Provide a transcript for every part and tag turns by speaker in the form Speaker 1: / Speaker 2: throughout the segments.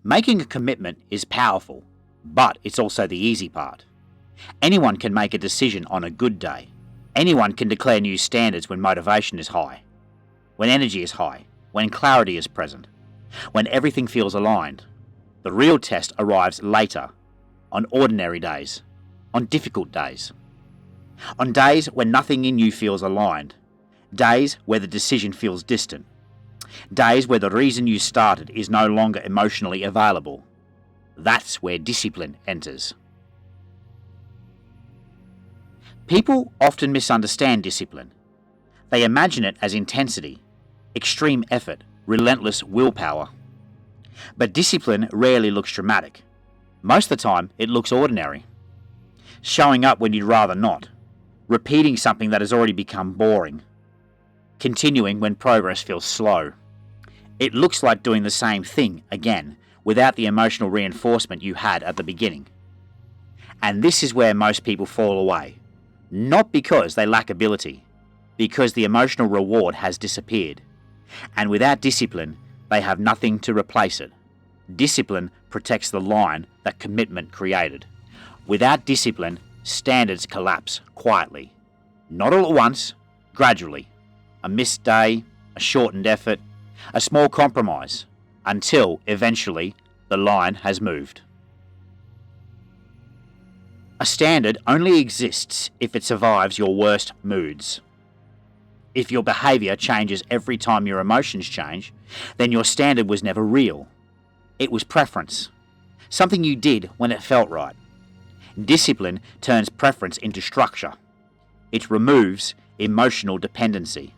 Speaker 1: Making a commitment is powerful, but it's also the easy part. Anyone can make a decision on a good day. Anyone can declare new standards when motivation is high, when energy is high, when clarity is present, when everything feels aligned. The real test arrives later, on ordinary days, on difficult days, on days when nothing in you feels aligned, days where the decision feels distant, days where the reason you started is no longer emotionally available. That's where discipline enters. People often misunderstand discipline. They imagine it as intensity, extreme effort, relentless willpower. But discipline rarely looks dramatic. Most of the time, it looks ordinary. Showing up when you'd rather not. Repeating something that has already become boring. Continuing when progress feels slow. It looks like doing the same thing again, without the emotional reinforcement you had at the beginning. And this is where most people fall away. Not because they lack ability, because the emotional reward has disappeared. And without discipline, they have nothing to replace it. Discipline protects the line that commitment created. Without discipline, standards collapse quietly. Not all at once, gradually. A missed day, a shortened effort, a small compromise, until eventually the line has moved. A standard only exists if it survives your worst moods. If your behavior changes every time your emotions change, then your standard was never real. It was preference, something you did when it felt right. Discipline turns preference into structure. It removes emotional dependency.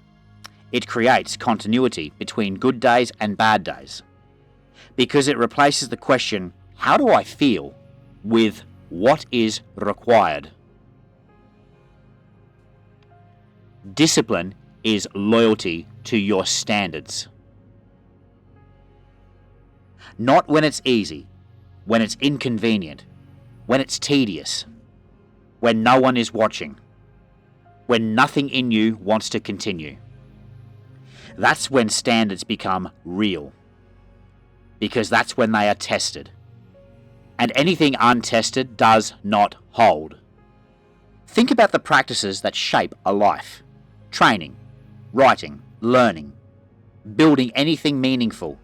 Speaker 1: It creates continuity between good days and bad days. Because it replaces the question, how do I feel, with what is required. Discipline is loyalty to your standards. Not when it's easy, when it's inconvenient, when it's tedious, when no one is watching, when nothing in you wants to continue. That's when standards become real, because that's when they are tested. And anything untested does not hold. Think about the practices that shape a life. Training, writing, learning, building anything meaningful.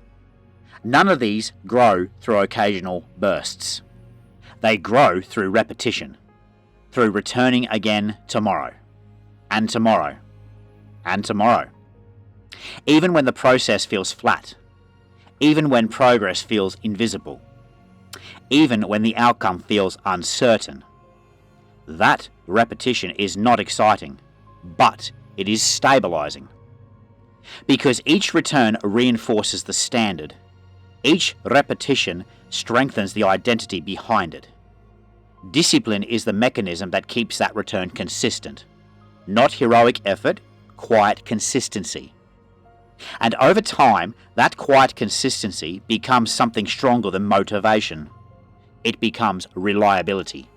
Speaker 1: None of these grow through occasional bursts. They grow through repetition, through returning again tomorrow, and tomorrow, and tomorrow. Even when the process feels flat, even when progress feels invisible, even when the outcome feels uncertain. That repetition is not exciting, but it is stabilizing. Because each return reinforces the standard. Each repetition strengthens the identity behind it. Discipline is the mechanism that keeps that return consistent. Not heroic effort, quiet consistency. And over time, that quiet consistency becomes something stronger than motivation. It becomes reliability.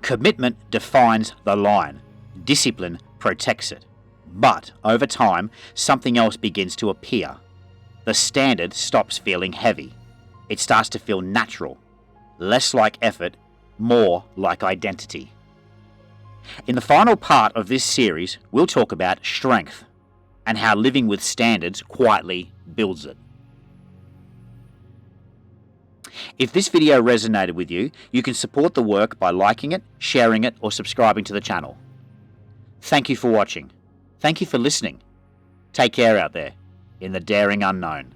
Speaker 1: Commitment defines the line. Discipline protects it. But over time, something else begins to appear. The standard stops feeling heavy. It starts to feel natural, less like effort, more like identity. In the final part of this series, we'll talk about strength and how living with standards quietly builds it. If this video resonated with you, you can support the work by liking it, sharing it, or subscribing to the channel. Thank you for watching. Thank you for listening. Take care out there in the daring unknown.